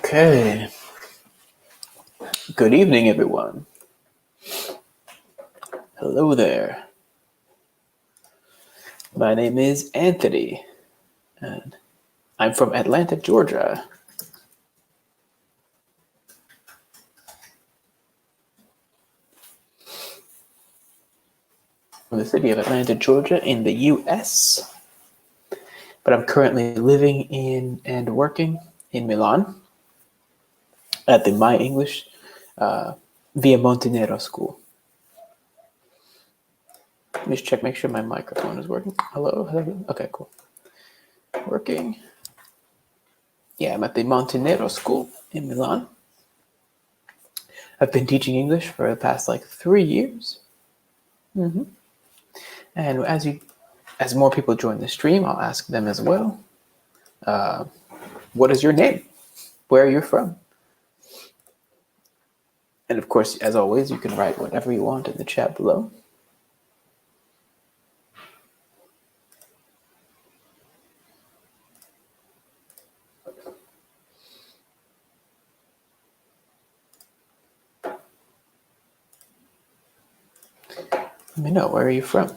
Okay. Good evening, everyone. Hello there. My name is Anthony, and I'm from Atlanta, Georgia. From the city of Atlanta, Georgia, in the U.S. But I'm currently living in and working in Milan at the My English Via Montenero School. Let me just check, make sure my microphone is working. Hello? Okay, cool. Working. Yeah, I'm at the Montenero School in Milan. I've been teaching English for the past 3 years. And as more people join the stream, I'll ask them as well. What is your name? Where are you from? And of course, as always, you can write whatever you want in the chat below. Let me know, where are you from?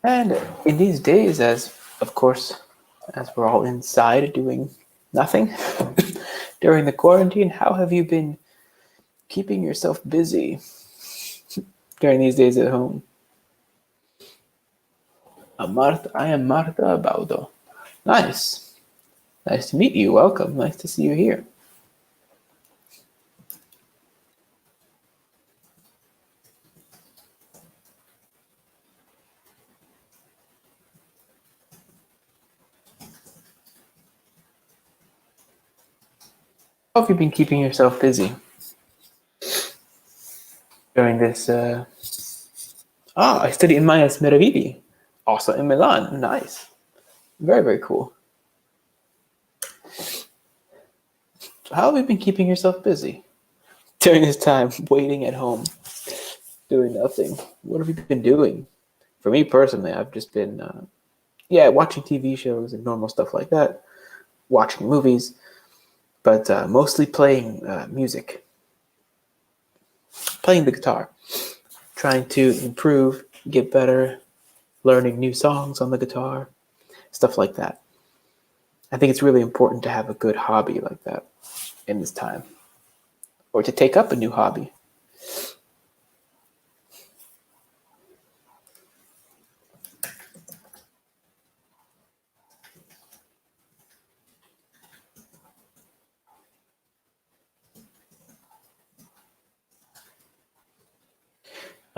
And in these days, as we're all inside doing nothing during the quarantine, how have you been keeping yourself busy during these days at home? I am Marta Baudo. Nice. Nice to meet you. Welcome. Nice to see you here. How have you been keeping yourself busy during this? I study in Maias Meravigli, also in Milan. Nice. Very, very cool. So how have you been keeping yourself busy during this time, waiting at home, doing nothing? What have you been doing? For me personally, I've just been, watching TV shows and normal stuff like that, watching movies, but mostly playing music, playing the guitar, trying to improve, get better, learning new songs on the guitar, stuff like that. I think it's really important to have a good hobby like that in this time, or to take up a new hobby.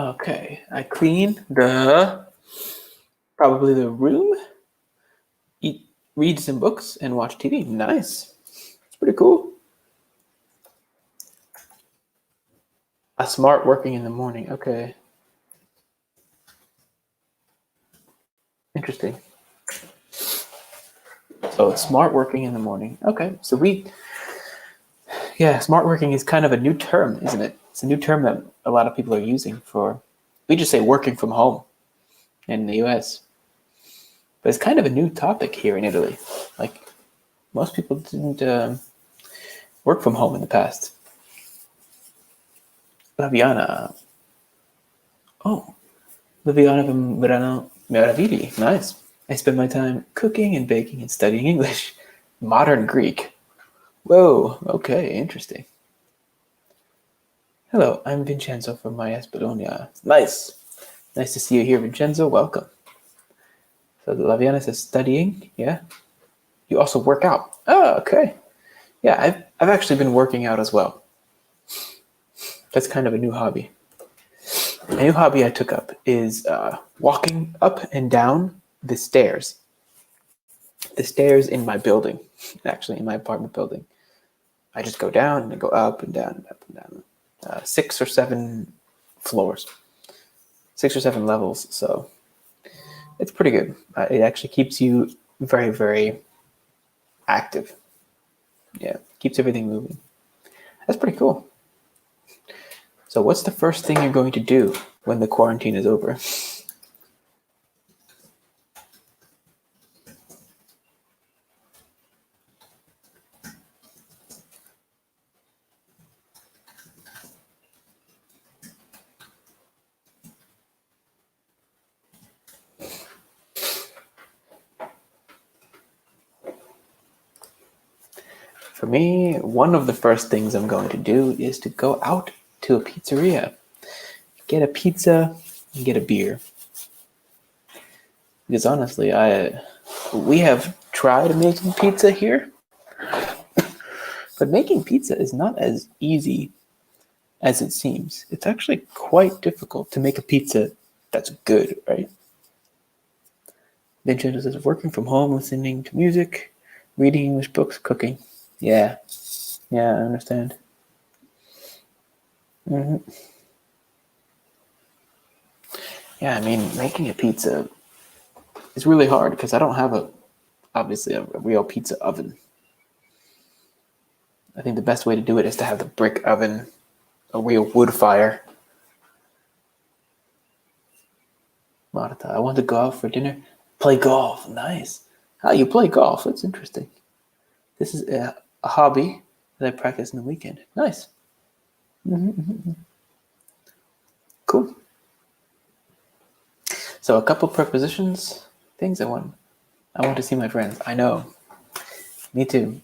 Okay, I clean probably the room, read some books, and watch TV. Nice. It's pretty cool. A smart working in the morning. Okay. Interesting. So it's smart working in the morning. Okay. So smart working is kind of a new term, isn't it? It's a new term that a lot of people are using we just say working from home in the US. But it's kind of a new topic here in Italy. Like, most people didn't work from home in the past. Laviana. Oh, Laviana from Verano Meravigli. Nice. I spend my time cooking and baking and studying English. Modern Greek. Whoa, okay, interesting. Hello, I'm Vincenzo from Maias Bologna. Nice. Nice to see you here, Vincenzo. Welcome. So Laviana says studying, yeah. You also work out. Oh, okay. Yeah, I've actually been working out as well. That's kind of a new hobby. A new hobby I took up is walking up and down the stairs. The stairs in my building, actually in my apartment building. I just go down and go up and down and up and down. 6 or 7 floors, 6 or 7 levels. So it's pretty good. It actually keeps you very, very active. Yeah, keeps everything moving. That's pretty cool. So what's the first thing you're going to do when the quarantine is over? For me, one of the first things I'm going to do is to go out to a pizzeria, get a pizza, and get a beer. Because honestly, we have tried making pizza here, but making pizza is not as easy as it seems. It's actually quite difficult to make a pizza that's good, right? Vincenzo says, working from home, listening to music, reading English books, cooking. Yeah, I understand. Mm-hmm. Yeah, I mean, making a pizza is really hard because I don't have obviously a real pizza oven. I think the best way to do it is to have the brick oven, a real wood fire. Marta, I want to go out for dinner. Play golf. Nice. How you play golf? That's interesting. This is a hobby that I practice in the weekend. Nice. Mm-hmm. Cool. So a couple prepositions, things I want to see my friends. I know. Me too.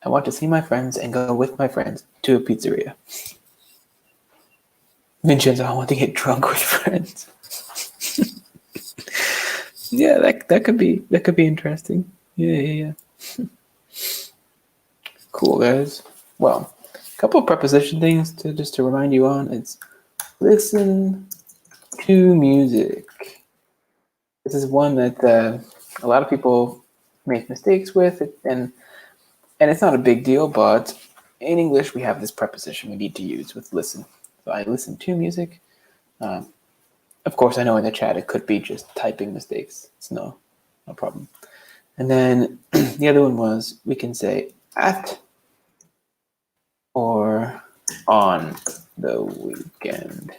I want to see my friends and go with my friends to a pizzeria. Vincenzo, I want to get drunk with friends. Yeah, that could be interesting. Yeah. Cool, guys. Well, a couple of preposition things to remind you on. It's listen to music. This is one that a lot of people make mistakes with, and it's not a big deal, but in English we have this preposition we need to use with listen. So I listen to music. Of course, I know in the chat it could be just typing mistakes. It's no problem. And then the other one was we can say at or on the weekend.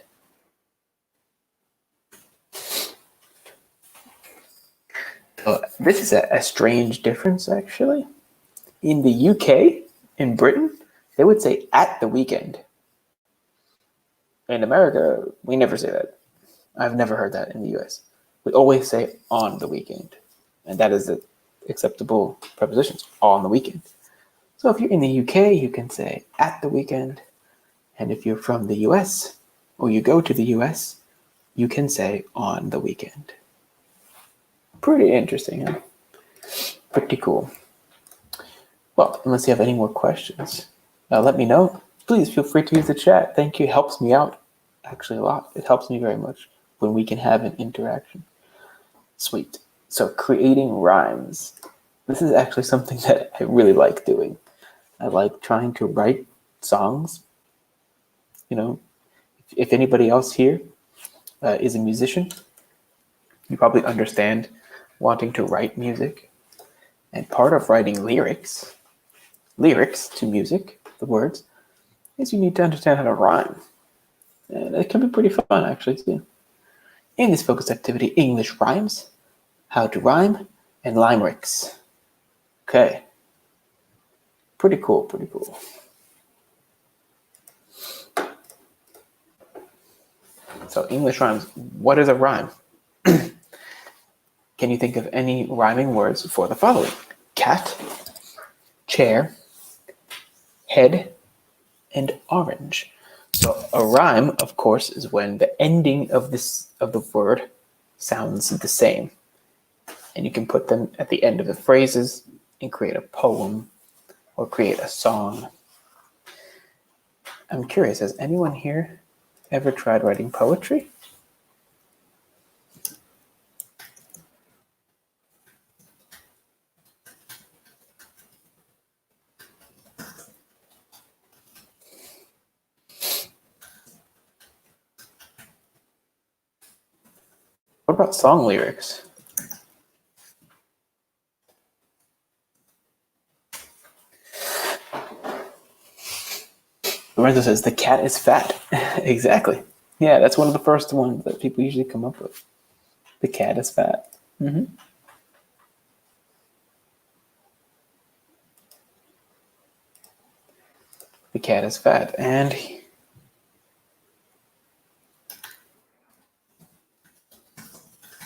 So this is a strange difference, actually. In the UK, in Britain, they would say at the weekend. In America, we never say that. I've never heard that in the US. We always say on the weekend. And that is the acceptable prepositions, on the weekend. So if you're in the UK, you can say at the weekend. And if you're from the US, or you go to the US, you can say on the weekend. Pretty interesting, huh? Pretty cool. Well, unless you have any more questions, let me know. Please feel free to use the chat. Thank you. It helps me out actually a lot. It helps me very much when we can have an interaction. Sweet. So creating rhymes. This is actually something that I really like doing. I like trying to write songs. You know, if anybody else here is a musician, you probably understand wanting to write music. And part of writing lyrics to music, the words, is you need to understand how to rhyme. And it can be pretty fun, actually, too. In this focused activity, English rhymes, how to rhyme, and limericks. Okay. Pretty cool. So English rhymes. What is a rhyme? Can you think of any rhyming words for the following? Cat, chair, head, and orange. So a rhyme, of course, is when the ending of the word sounds the same. And you can put them at the end of the phrases and create a poem or create a song. I'm curious, has anyone here ever tried writing poetry? What about song lyrics? Lorenzo says the cat is fat. Exactly. Yeah, that's one of the first ones that people usually come up with. The cat is fat. Mm-hmm. The cat is fat, and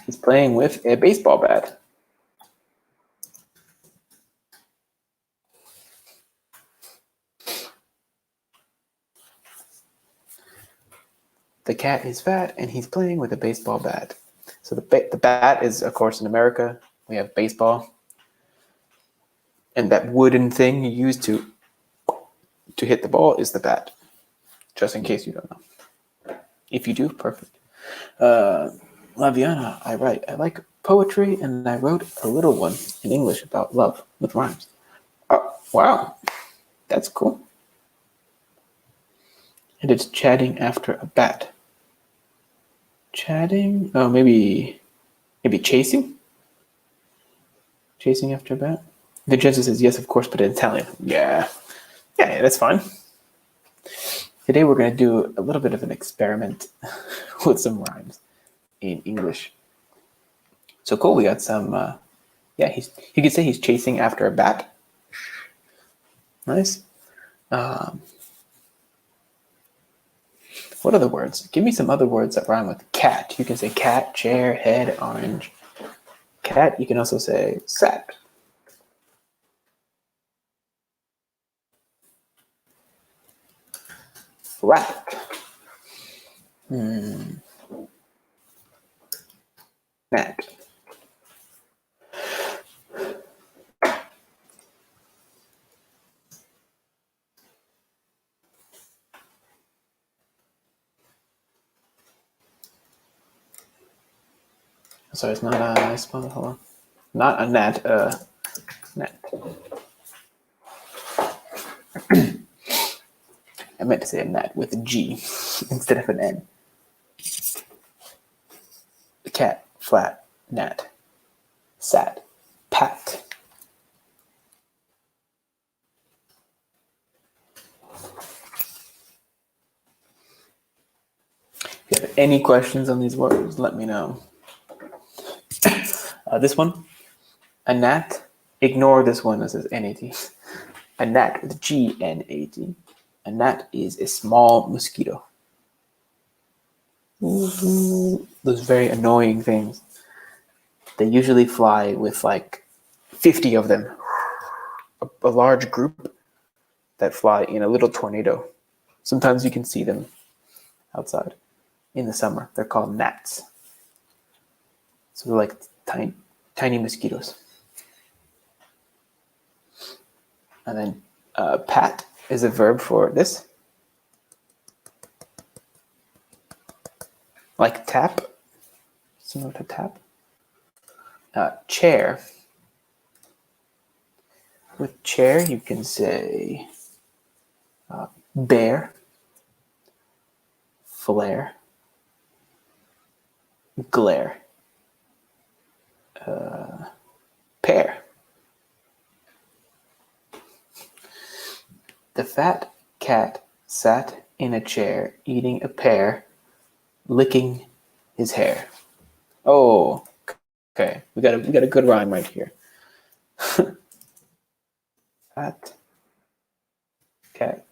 he's playing with a baseball bat. The cat is fat, and he's playing with a baseball bat. So the bat is, of course, in America. We have baseball. And that wooden thing you use to hit the ball is the bat. Just in case you don't know. If you do, perfect. Laviana, I write. I like poetry, and I wrote a little one in English about love with rhymes. Oh, wow. That's cool. And it's chatting after a bat. Chatting? Oh, maybe chasing? Chasing after a bat? Vincenzo says yes, of course, but in Italian. Yeah, that's fine. Today we're going to do a little bit of an experiment with some rhymes in English. So cool, we got some, you could say he's chasing after a bat. Nice. What other words? Give me some other words that rhyme with cat. You can say cat, chair, head, orange. Cat, you can also say sat. Rat. Gnat. Sorry, it's not I spelled it, hold on. Not a gnat, gnat. I meant to say a gnat with a G instead of an N. Cat, flat, gnat. Sat, pat. If you have any questions on these words, let me know. This one, a gnat. Ignore this one that says N-A-T. A gnat with G-N-A-T. A gnat is a small mosquito. Those very annoying things. They usually fly with like 50 of them. A large group that fly in a little tornado. Sometimes you can see them outside in the summer. They're called gnats. So they're like tiny mosquitoes. And then pat is a verb for this. Like tap, similar to tap. Chair. With chair, you can say bear, flare, glare, pear. The fat cat sat in a chair, eating a pear, licking his hair. Oh, okay. We got a good rhyme right here. Fat cat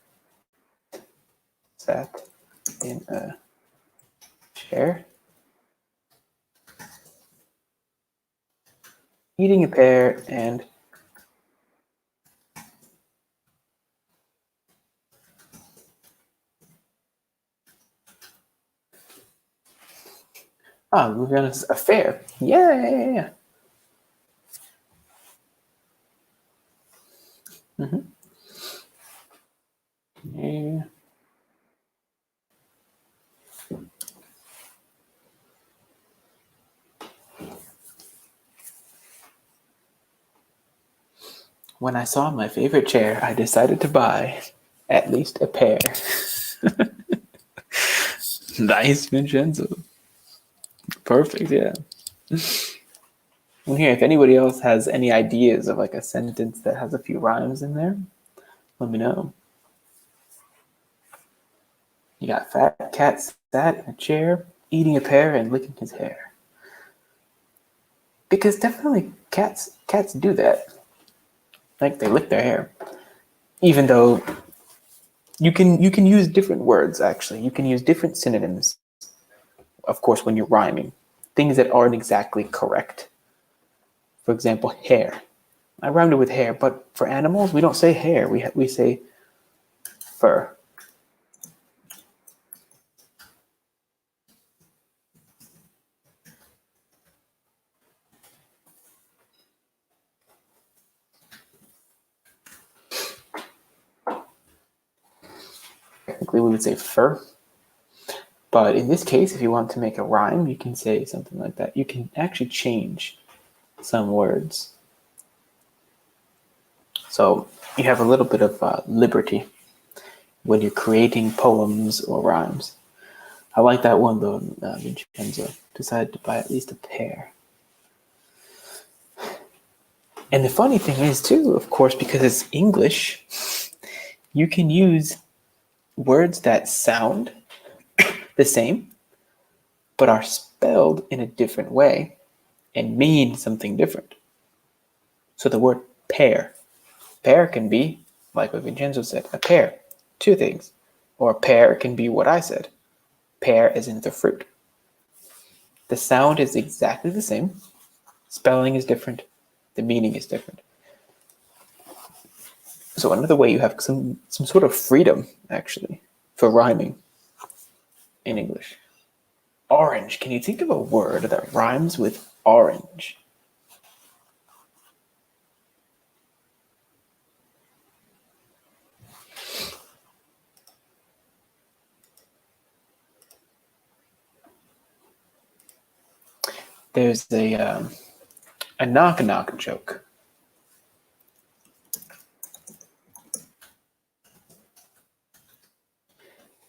sat in a chair, eating a pear and moving on to affair. Yeah. Mm-hmm. Yeah. When I saw my favorite chair, I decided to buy at least a pair. Nice, Vincenzo. Perfect, yeah. And here, if anybody else has any ideas of like a sentence that has a few rhymes in there, let me know. You got fat cat sat in a chair, eating a pear and licking his hair. Because definitely cats do that. Like they lick their hair. Even though you can use different words actually. You can use different synonyms. Of course, when you're rhyming, things that aren't exactly correct. For example, hair. I rhymed it with hair, but for animals, we don't say hair. We say fur. Technically, we would say fur. But in this case, if you want to make a rhyme, you can say something like that. You can actually change some words. So you have a little bit of liberty when you're creating poems or rhymes. I like that one though. Vincenzo decided to buy at least a pair. And the funny thing is too, of course, because it's English, you can use words that sound the same, but are spelled in a different way and mean something different. So the word pear. Pear can be, like what Vincenzo said, a pear, two things. Or pear can be what I said. Pear as in the fruit. The sound is exactly the same. Spelling is different. The meaning is different. So another way you have some sort of freedom, actually, for rhyming in English. Orange. Can you think of a word that rhymes with orange? There's a knock joke.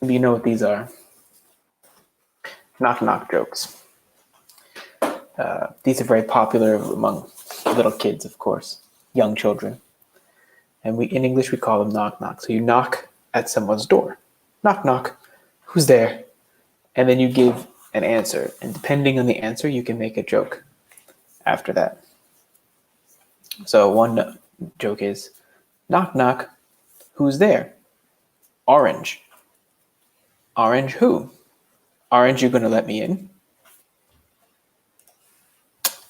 Maybe you know what these are. Knock jokes. These are very popular among little kids, of course, young children. And in English we call them knock. So you knock at someone's door. Knock. Who's there? And then you give an answer. And depending on the answer, you can make a joke after that. So one joke is, knock. Who's there? Orange. Orange who? Aren't you going to let me in?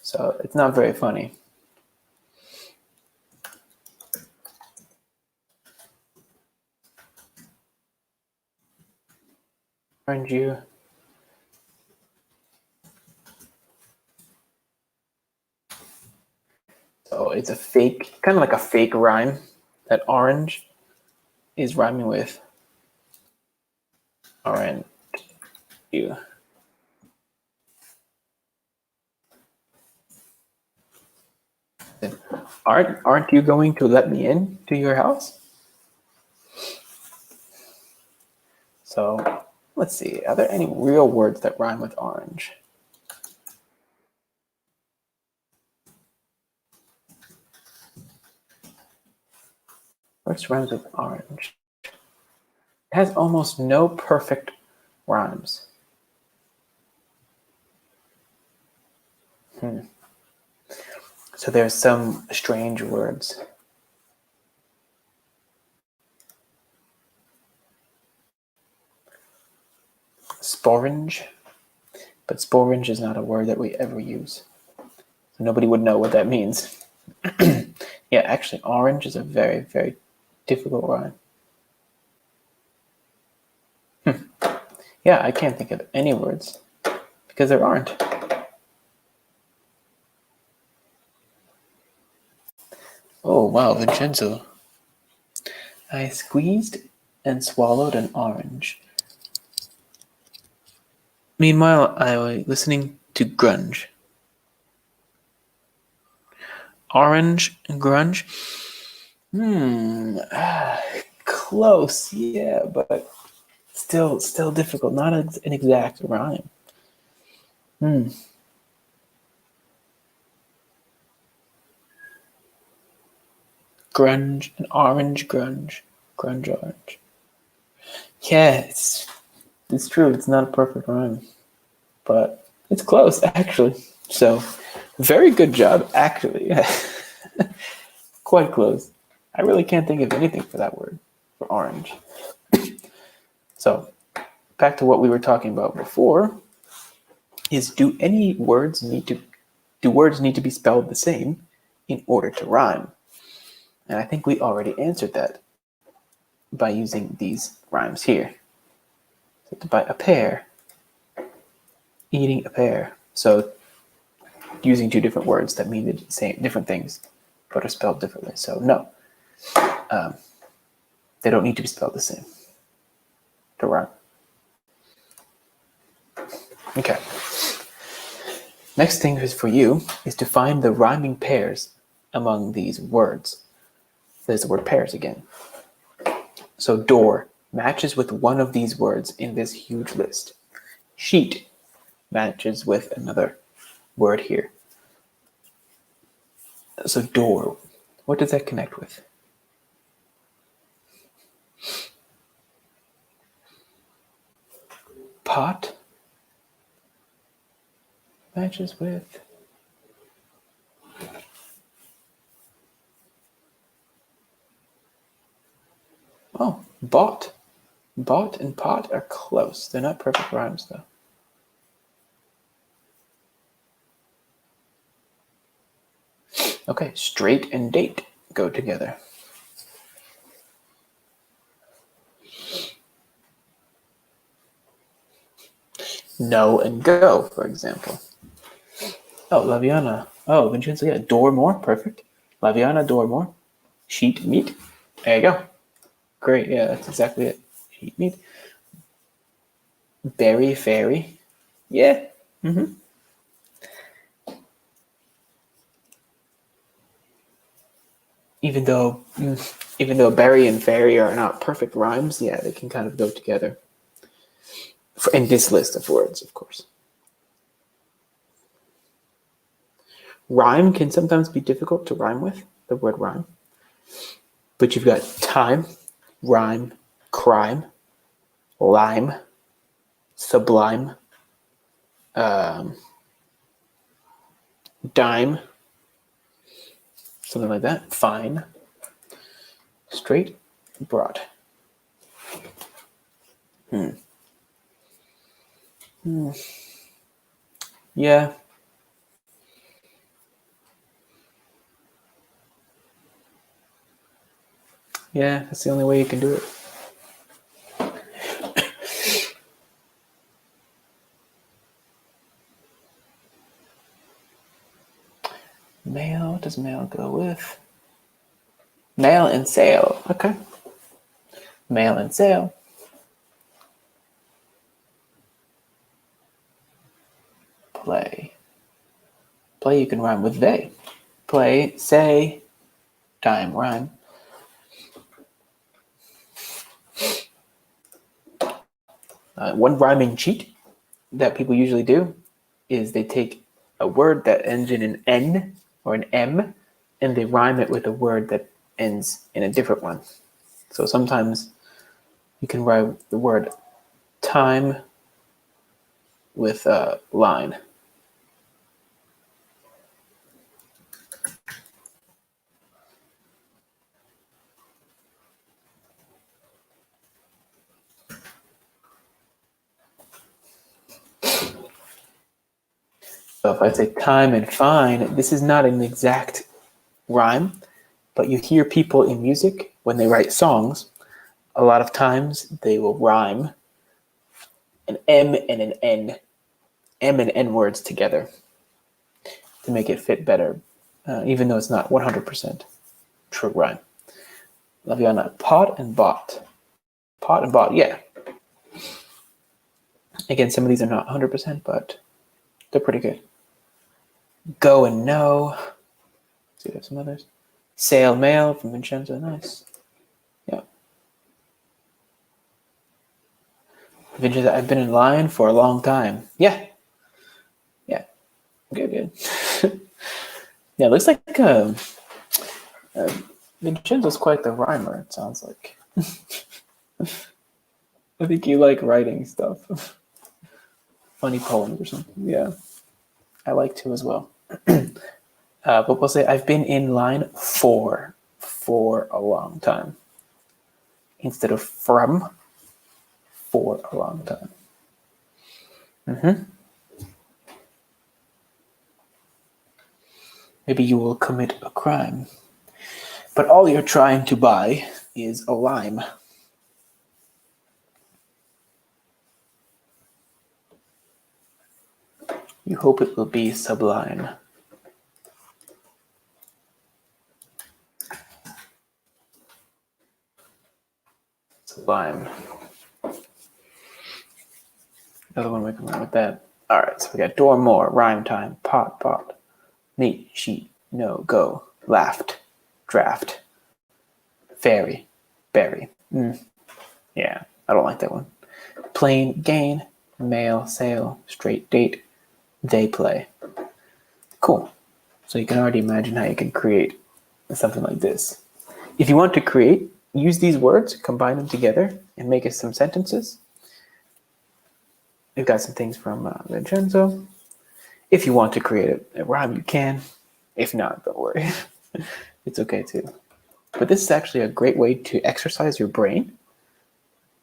So it's not very funny. Aren't you? So it's a fake, kind of like a fake rhyme that orange is rhyming with aren't you? Aren't you going to let me in to your house? So let's see. Are there any real words that rhyme with orange? What rhymes with orange? It has almost no perfect rhymes. So there's some strange words. Sporange, but sporange is not a word that we ever use. So nobody would know what that means. Yeah, actually, orange is a very, very difficult rhyme. Yeah, I can't think of any words because there aren't. Oh, wow, Vincenzo. I squeezed and swallowed an orange. Meanwhile, I was listening to grunge. Orange and grunge? Close, yeah, but still difficult. Not an exact rhyme. Grunge and orange grunge. Grunge orange. Yeah, it's It's true, it's not a perfect rhyme, but it's close, actually. So, very good job, actually. Quite close. I really can't think of anything for that word, for orange. So, back to what we were talking about before, is do words need to be spelled the same in order to rhyme? And I think we already answered that by using these rhymes here. So to buy a pear, eating a pear. So using two different words that mean the same, different things, but are spelled differently. So no, they don't need to be spelled the same to rhyme. Okay. Next thing is for you is to find the rhyming pairs among these words. There's the word pairs again. So door matches with one of these words in this huge list. Sheet matches with another word here. So door, what does that connect with? Pot matches with bought. Bought and pot are close. They're not perfect rhymes though. Okay, straight and date go together. No and go, for example. Oh, Laviana. Oh, Vincenzo, yeah. Door more, perfect. Laviana, door more. Sheet meat. There you go. Great, yeah, that's exactly it. Sheet meat. Berry fairy. Yeah. Mm-hmm. Even though berry and fairy are not perfect rhymes, yeah, they can kind of go together. In this list of words, of course. Rhyme can sometimes be difficult to rhyme with, the word rhyme. But you've got time, rhyme, crime, lime, sublime, dime, something like that. Fine, straight, broad. Yeah. Yeah, that's the only way you can do it. Male, what does male go with? Male and sail. Okay. Male and sail. Play. Play you can rhyme with they. Play, say, time, rhyme. One rhyming cheat that people usually do is they take a word that ends in an N or an M and they rhyme it with a word that ends in a different one. So sometimes you can rhyme the word time with line. So if I say time and fine, this is not an exact rhyme, but you hear people in music, when they write songs, a lot of times they will rhyme an M and an N, M and N words together to make it fit better, even though it's not 100% true rhyme. Laviana, pot and bought. Pot and bought, yeah. Again, some of these are not 100%, but they're pretty good. Go and no. Let's see, there's some others. Sail mail from Vincenzo, nice. Yeah. Vincenzo, I've been in line for a long time. Yeah. Yeah. Good. Yeah, it looks like Vincenzo's quite the rhymer, it sounds like. I think you like writing stuff. Funny poems or something. Yeah. I like to as well. But we'll say I've been in line for a long time. Instead of from, for a long time. Maybe you will commit a crime. But all you're trying to buy is a lime. You hope it will be sublime. Sublime. Another one we can run with that. All right, so we got door, more, rhyme time, pot, meet, sheet, no, go, laughed, draft, fairy, berry. Yeah, I don't like that one. Plain, gain, mail, sale, straight date, they play. Cool. So you can already imagine how you can create something like this. If you want to create, use these words, combine them together, and make it some sentences. We've got some things from Vincenzo. If you want to create a rhyme, you can. If not, don't worry. It's okay too. But this is actually a great way to exercise your brain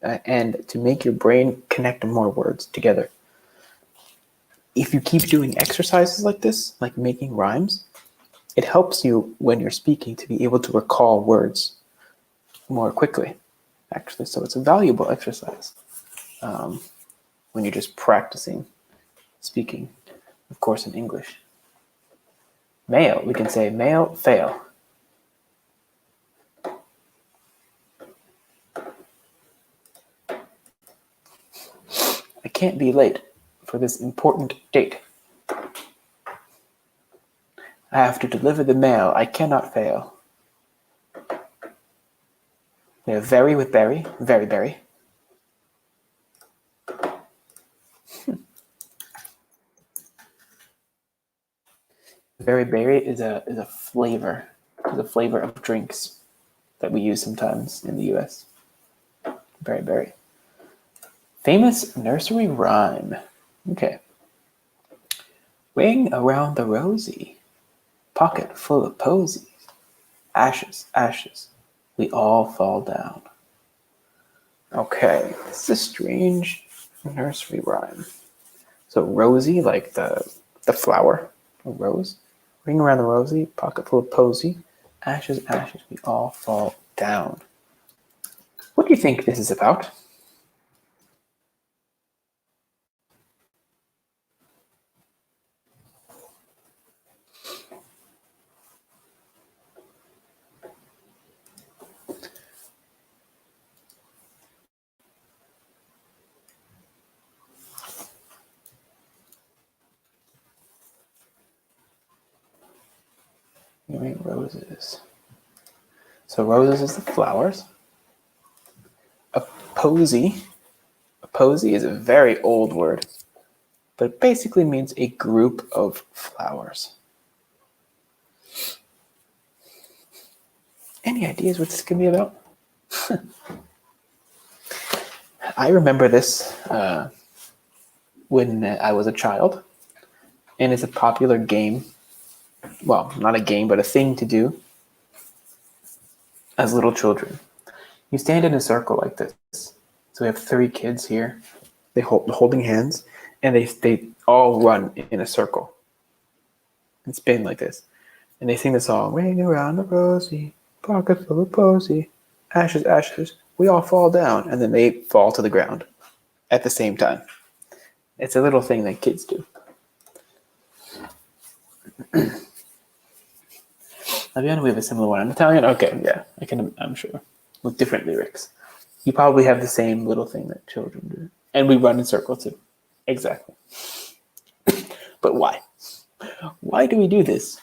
and to make your brain connect more words together. If you keep doing exercises like this, like making rhymes, it helps you when you're speaking to be able to recall words more quickly, actually. So it's a valuable exercise when you're just practicing speaking, of course, in English. Mail, we can say mail, fail. I can't be late for this important date. I have to deliver the mail. I cannot fail. We have very with berry, very berry. Very berry is a flavor. It's a flavor of drinks that we use sometimes in the US. Very berry. Famous nursery rhyme. Okay. Ring around the Rosie, pocket full of posies. Ashes, ashes, we all fall down. Okay, this is a strange nursery rhyme. So Rosie, like the flower, a rose. Ring around the Rosie, pocket full of posy. Ashes, ashes, we all fall down. What do you think this is about? Roses. So roses is the flowers. A posy. A posy is a very old word, but it basically means a group of flowers. Any ideas what this could be about? I remember this when I was a child, and it's a popular game. Well, not a game, but a thing to do as little children. You stand in a circle like this. So we have 3 kids here. They're holding hands, and they all run in a circle and spin like this. And they sing the song, ring around the rosy, pocket full of posy, ashes, ashes, we all fall down. And then they fall to the ground at the same time. It's a little thing that kids do. Laviana, we have a similar one. In Italian? Okay, yeah, I'm sure. With different lyrics. You probably have the same little thing that children do. And we run in circles too. Exactly. But why? Why do we do this?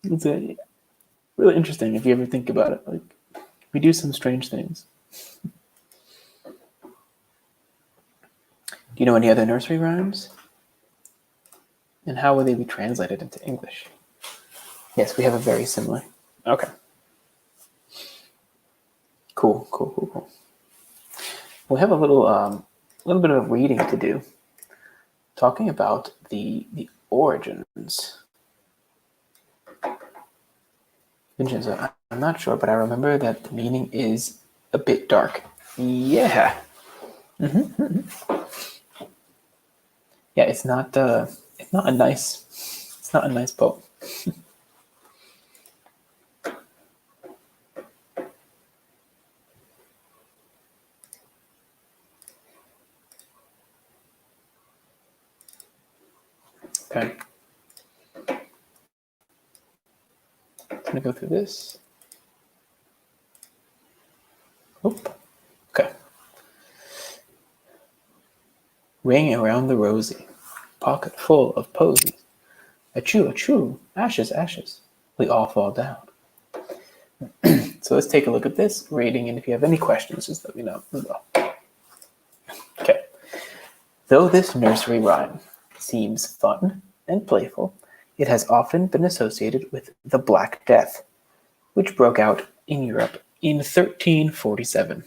It's really interesting if you ever think about it. Like, we do some strange things. Do you know any other nursery rhymes? And how would they be translated into English? Yes, we have a very similar. Okay. Cool. we have a little bit of reading to do, talking about the origins. Vincenzo, I'm not sure, but I remember that the meaning is a bit dark. Yeah. Yeah, it's not a nice poem. Okay. I'm gonna go through this. Oop. Okay. Ring around the Rosie, pocket full of posies. Achoo, achoo, ashes, ashes. We all fall down. So let's take a look at this reading, and if you have any questions, just let me know as well. Okay. Though this nursery rhyme seems fun and playful, it has often been associated with the Black Death, which broke out in Europe in 1347.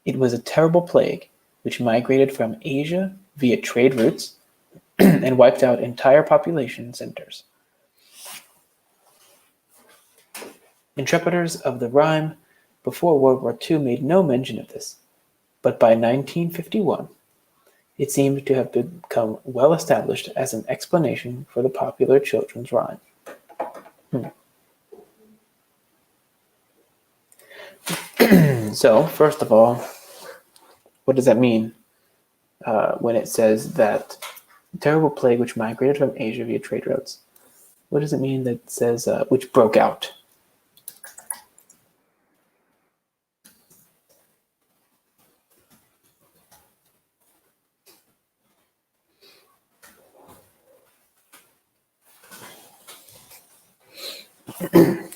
It was a terrible plague which migrated from Asia via trade routes and wiped out entire population centers. Interpreters of the rhyme before World War II made no mention of this, but by 1951, it seemed to have become well established as an explanation for the popular children's rhyme. So, first of all, what does that mean when it says that terrible plague which migrated from Asia via trade routes? What does it mean that it says which broke out?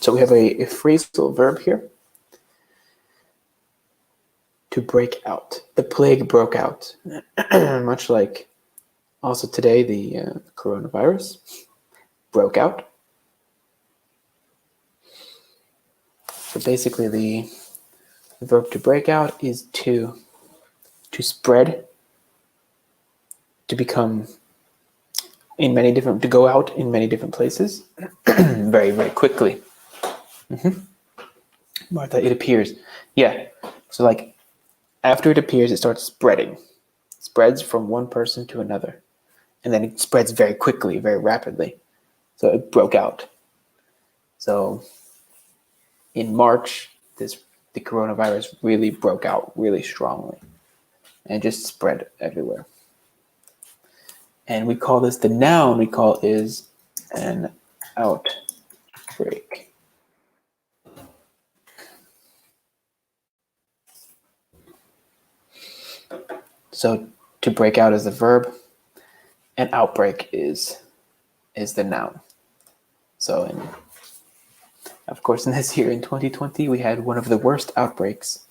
So we have a phrasal verb here. To break out. The plague broke out. Much like also today the coronavirus broke out. So basically the verb to break out is to spread, to become to go out in many different places very, very quickly. Martha, it appears. Yeah. So like after it appears, it starts spreading. It spreads from one person to another. And then it spreads very quickly, very rapidly. So it broke out. So in March, the coronavirus really broke out really strongly. And just spread everywhere. And we call this, the noun we call is an outbreak. So to break out is the verb, and outbreak is the noun. So of course, in this year in 2020, we had one of the worst outbreaks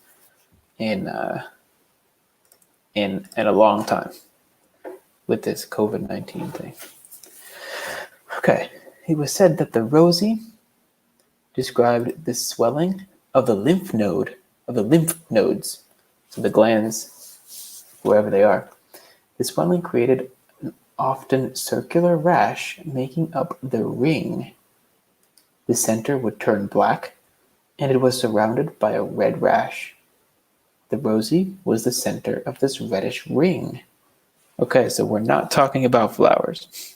in a long time with this COVID-19 thing. Okay, it was said that the Rosie described the swelling of the lymph nodes, so the glands, wherever they are. The swelling created an often circular rash making up the ring. The center would turn black, and it was surrounded by a red rash. The Rosie was the center of this reddish ring. Okay, so we're not talking about flowers.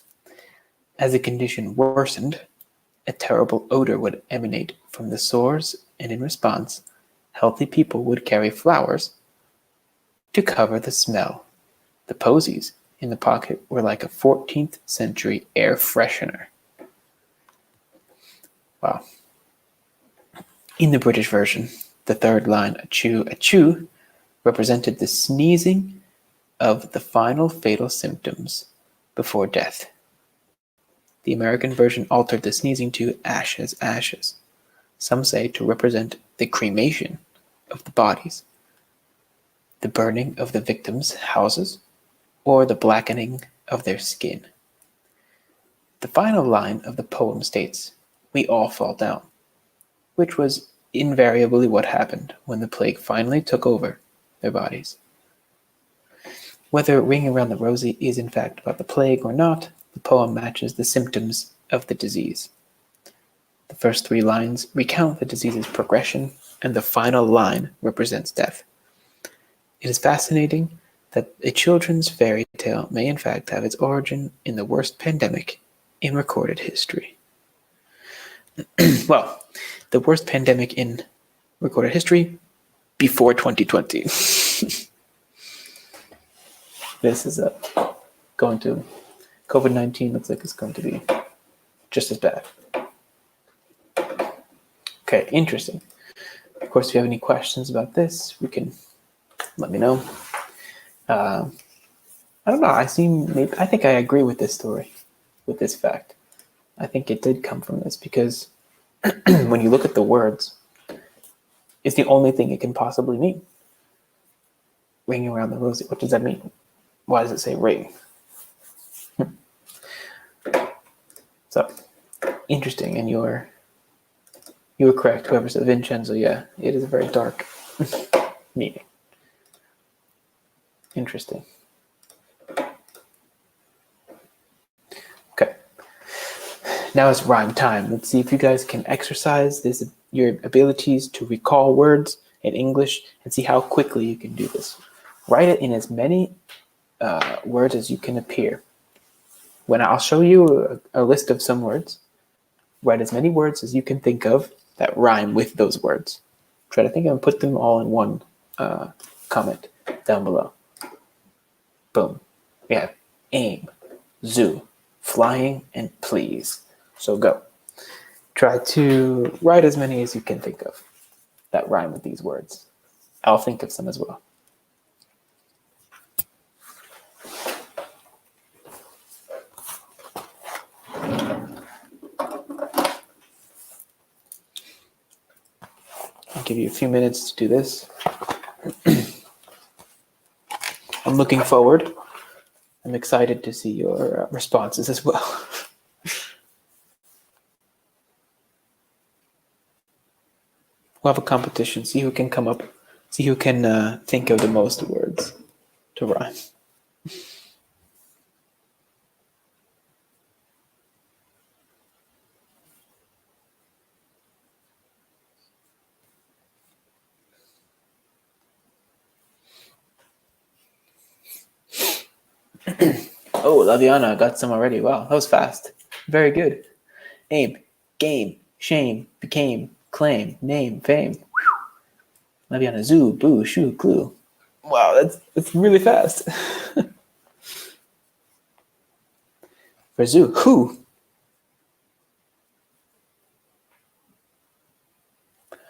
As the condition worsened, a terrible odor would emanate from the sores, and in response, healthy people would carry flowers to cover the smell. The posies in the pocket were like a 14th century air freshener. Wow. In the British version, the third line, achoo, achoo, represented the sneezing of the final fatal symptoms before death. The American version altered the sneezing to ashes, ashes. Some say to represent the cremation of the bodies, the burning of the victims' houses, or the blackening of their skin. The final line of the poem states, "We all fall down," which was invariably what happened when the plague finally took over their bodies. Whether Ring Around the Rosie is in fact about the plague or not, the poem matches the symptoms of the disease. The first 3 lines recount the disease's progression, and the final line represents death. It is fascinating that a children's fairy tale may in fact have its origin in the worst pandemic in recorded history. Well, the worst pandemic in recorded history before 2020. This is going to, COVID-19 looks like it's going to be just as bad. Okay, interesting. Of course, if you have any questions about this, we can let me know. I don't know. I think I agree with this story, with this fact. I think it did come from this because when you look at the words, it's the only thing it can possibly mean. Ring around the rosy. What does that mean? Why does it say ring? So interesting, and you were correct. Whoever said Vincenzo, yeah, it is a very dark meaning. Interesting. Okay. Now it's rhyme time. Let's see if you guys can exercise your abilities to recall words in English and see how quickly you can do this. Write it in as many words as you can appear. When I'll show you a list of some words, write as many words as you can think of that rhyme with those words. Try to think and put them all in one comment down below. Boom. We have aim, zoo, flying, and please. So go. Try to write as many as you can think of that rhyme with these words. I'll think of some as well. I'll give you a few minutes to do this. I'm looking forward. I'm excited to see your responses as well. We'll have a competition. See who can think of the most words to rhyme. Oh, Laviana got some already. Wow, that was fast. Very good. Aim, game, shame, became, claim, name, fame. Laviana, zoo, boo, shoo, clue. Wow, that's really fast. For zoo, who?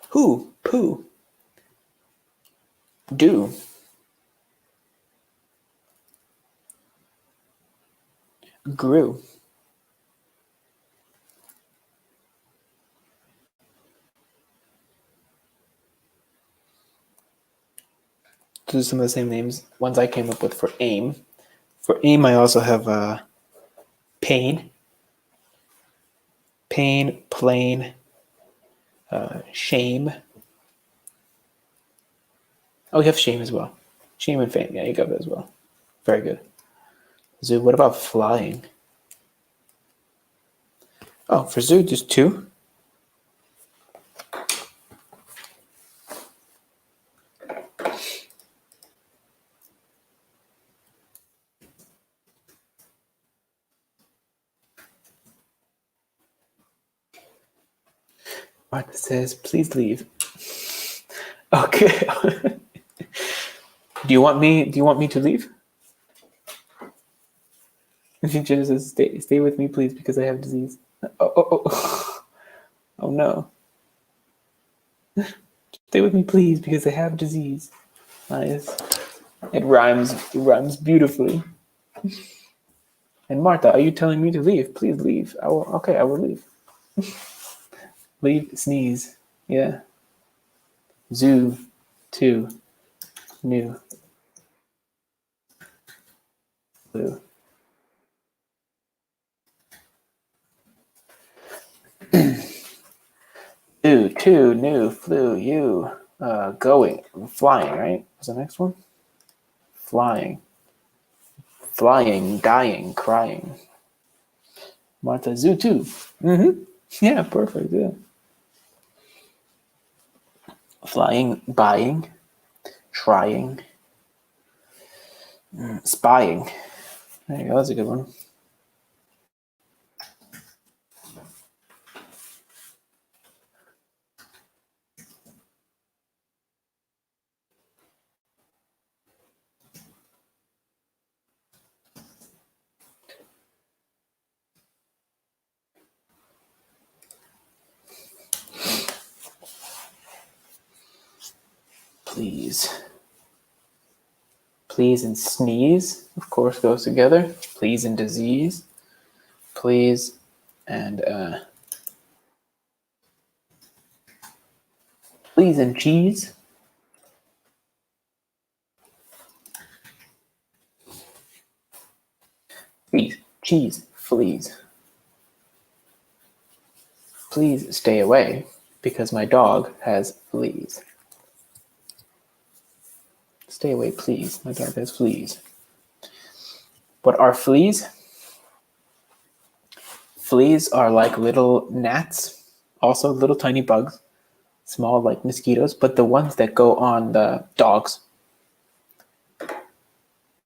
Who, poo. Do. Grew. Those are some of the same ones I came up with for aim. For aim, I also have pain, plain, shame. Oh, we have shame as well. Shame and fame. Yeah, you got that as well. Very good. Zoo, what about flying? Oh, for zoo, just 2. Martha says, please leave. Okay. Do you want me to leave? Jenna says, stay with me, please, because I have disease. Oh no. Stay with me, please, because I have disease. Nice. It rhymes beautifully. And Martha, are you telling me to leave? Please leave. I will leave. Leave, sneeze. Yeah. Zoo, 2, new. Blue. Zoo, 2, new, flu, you. Going, flying, right? What's the next one? Flying, dying, crying. Martha, zoo too. Yeah, perfect. Yeah. Flying, buying, trying, spying. There you go. That's a good one. Please and sneeze, of course, goes together. Please and disease. Please and please and cheese. Please, cheese, fleas. Please stay away because my dog has fleas. Stay away, please. My dog has fleas. What are fleas? Fleas are like little gnats, also little tiny bugs, small like mosquitoes, but the ones that go on the dogs.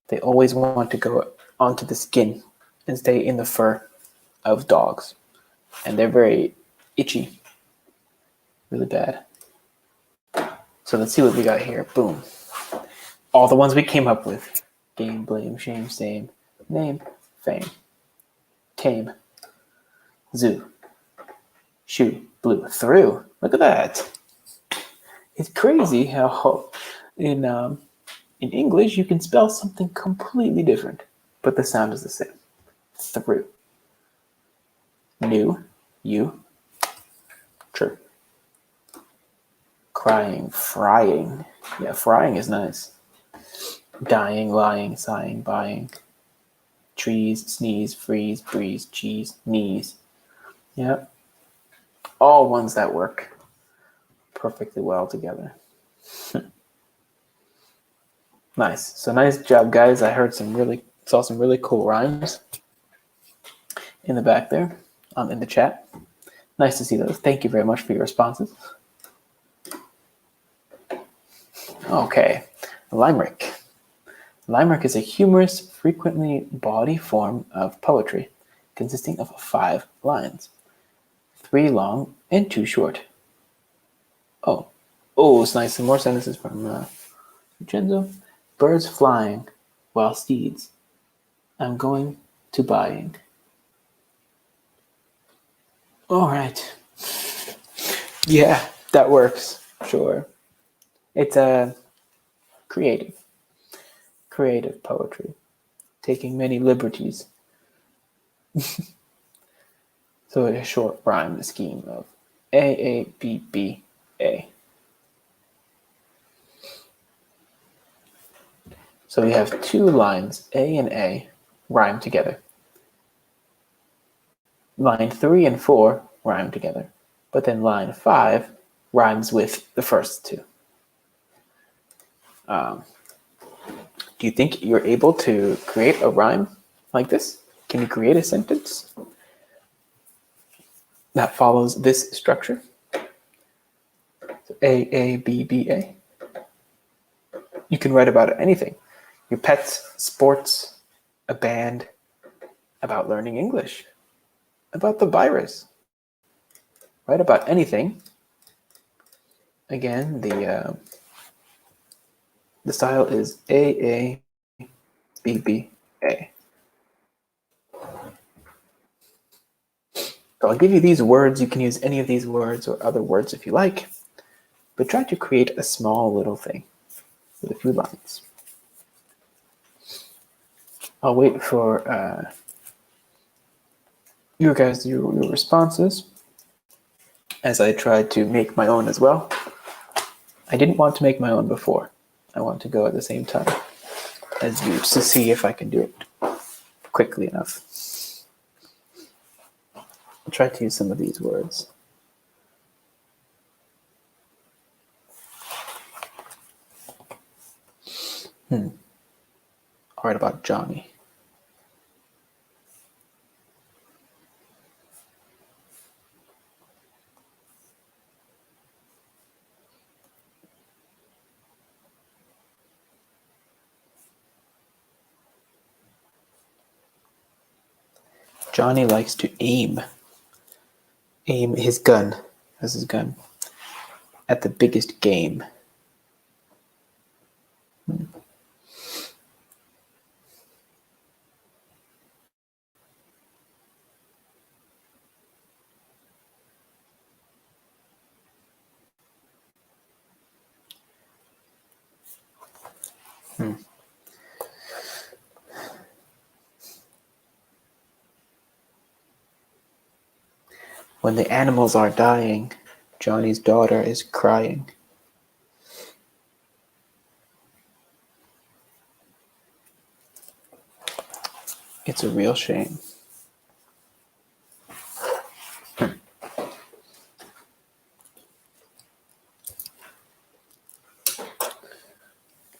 They always want to go onto the skin and stay in the fur of dogs. And they're very itchy, really bad. So let's see what we got here. Boom. All the ones we came up with. Game, blame, shame, same, name, fame, tame, zoo, shoe, blew, through. Look at that. It's crazy how in English you can spell something completely different, but the sound is the same. Through. New, you, true. Crying, frying. Yeah, frying is nice. Dying, lying, sighing, buying. Trees, sneeze, freeze, breeze, cheese, knees. Yeah. All ones that work perfectly well together. Nice. So nice job, guys. I saw some really cool rhymes in the back there, in the chat. Nice to see those. Thank you very much for your responses. Okay, limerick. Limerick is a humorous, frequently bawdy form of poetry consisting of 5 lines, 3 long and 2 short. Oh, it's nice. Some more sentences from Genzo. Birds flying while steeds I'm going to buying. All right. Yeah, that works. Sure. It's a creative poetry, taking many liberties. So a short rhyme scheme of A-A-B-B-A. So we have 2 lines, A and A, rhyme together. Line 3 and 4 rhyme together, but then line 5 rhymes with the first 2. Do you think you're able to create a rhyme like this? Can you create a sentence that follows this structure? So A-A-B-B-A. You can write about anything. Your pets, sports, a band, about learning English, about the virus. Write about anything. Again, the style is A-A-B-B-A. So I'll give you these words. You can use any of these words or other words if you like, but try to create a small little thing with a few lines. I'll wait for your responses as I try to make my own as well. I didn't want to make my own before. I want to go at the same time as you to see if I can do it quickly enough. I'll try to use some of these words. I'll write about Johnny. Johnny likes to aim. Aim his gun. That's his gun. At the biggest game. When the animals are dying, Johnny's daughter is crying. It's a real shame.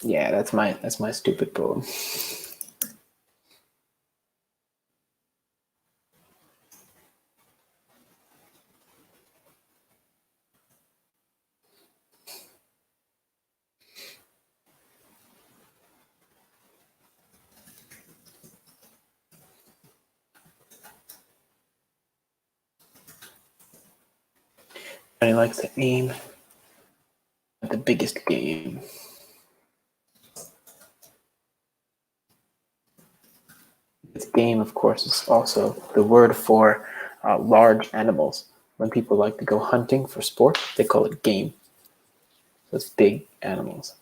Yeah, that's my stupid poem. Johnny likes to aim at the biggest game. This game, of course, is also the word for large animals. When people like to go hunting for sport, they call it game. So it's big animals.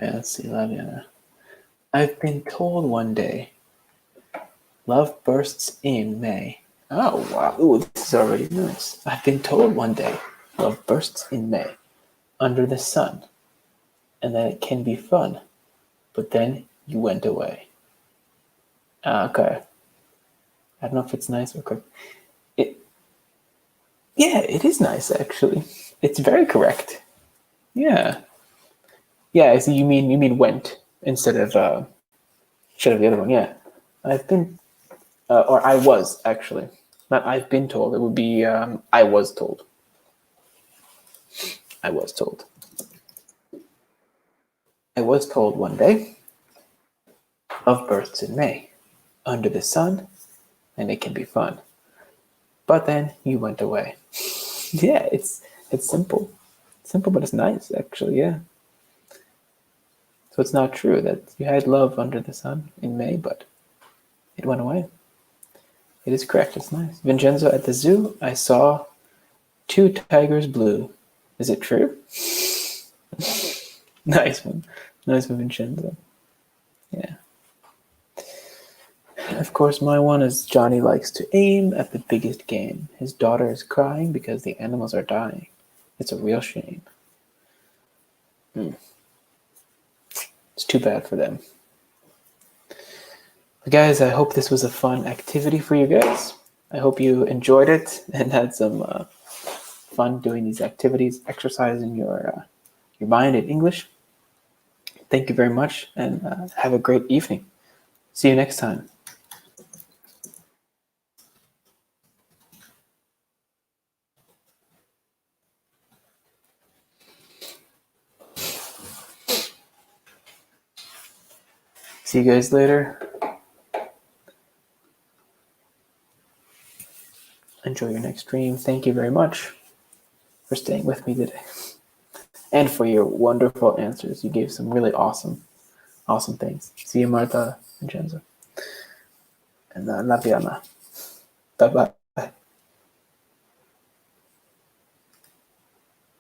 Okay, let's see, Laviana. I've been told one day, love bursts in May. Oh, wow. Ooh, this is already nice. I've been told one day, love bursts in May, under the sun, and that it can be fun, but then you went away. Okay. I don't know if it's nice or correct. Yeah, it is nice, actually. It's very correct. Yeah. Yeah, so you mean went instead of the other one, yeah. I've been or I was actually. Not I've been told. It would be I was told. I was told. I was told one day of births in May, under the sun, and it can be fun. But then you went away. Yeah, it's simple. Simple, but it's nice actually, yeah. So it's not true that you had love under the sun in May, but it went away. It is correct, it's nice. Vincenzo, at the zoo, I saw 2 tigers blue. Is it true? Nice one. Nice one, Vincenzo. Yeah. Of course, my one is Johnny likes to aim at the biggest game. His daughter is crying because the animals are dying. It's a real shame. It's too bad for them. But guys, I hope this was a fun activity for you guys. I hope you enjoyed it and had some fun doing these activities, exercising your mind in English. Thank you very much, and have a great evening. See you next time. See you guys later. Enjoy your next stream. Thank you very much for staying with me today and for your wonderful answers. You gave some really awesome things. See you, Marta and Jenza. And Laviana. Bye-bye.